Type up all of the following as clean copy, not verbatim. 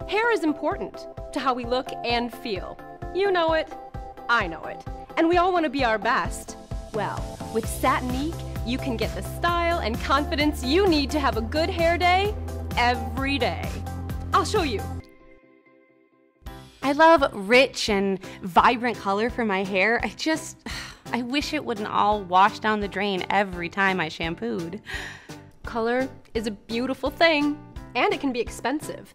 Hair is important to how we look and feel. You know it, I know it, and we all want to be our best. Well, with Satinique, you can get the style and confidence you need to have a good hair day every day. I'll show you. I love rich and vibrant color for my hair. I wish it wouldn't all wash down the drain every time I shampooed. Color is a beautiful thing, and it can be expensive.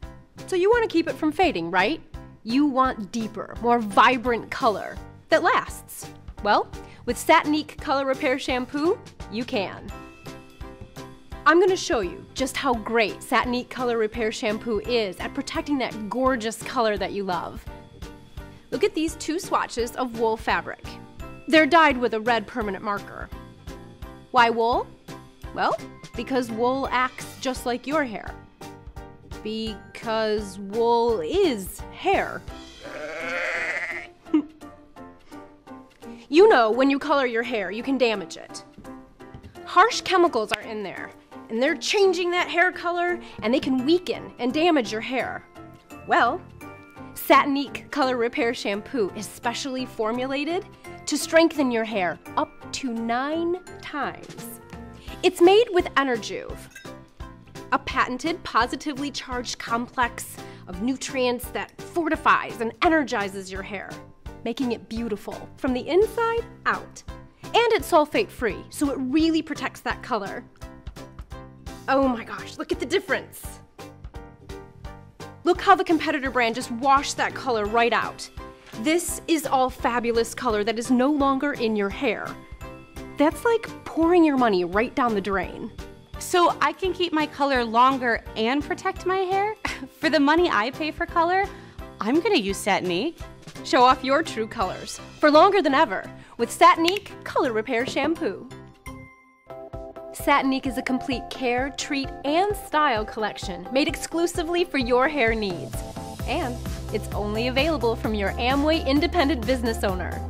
So you want to keep it from fading, right? You want deeper, more vibrant color that lasts. Well, with Satinique Color Repair Shampoo, you can. I'm going to show you just how great Satinique Color Repair Shampoo is at protecting that gorgeous color that you love. Look at these 2 swatches of wool fabric. They're dyed with a red permanent marker. Why wool? Well, because wool acts just like your hair. Because wool is hair. You know, when you color your hair, you can damage it. Harsh chemicals are in there, and they're changing that hair color, and they can weaken and damage your hair. Well, Satinique Color Repair Shampoo is specially formulated to strengthen your hair up to 9 times. It's made with Enerjuve, a patented positively charged complex of nutrients that fortifies and energizes your hair, making it beautiful from the inside out. And it's sulfate-free, so it really protects that color. Oh my gosh, look at the difference. Look how the competitor brand just washed that color right out. This is all fabulous color that is no longer in your hair. That's like pouring your money right down the drain. So I can keep my color longer and protect my hair? For the money I pay for color, I'm gonna use Satinique. Show off your true colors for longer than ever with Satinique Color Repair Shampoo. Satinique is a complete care, treat, and style collection made exclusively for your hair needs. And it's only available from your Amway independent business owner.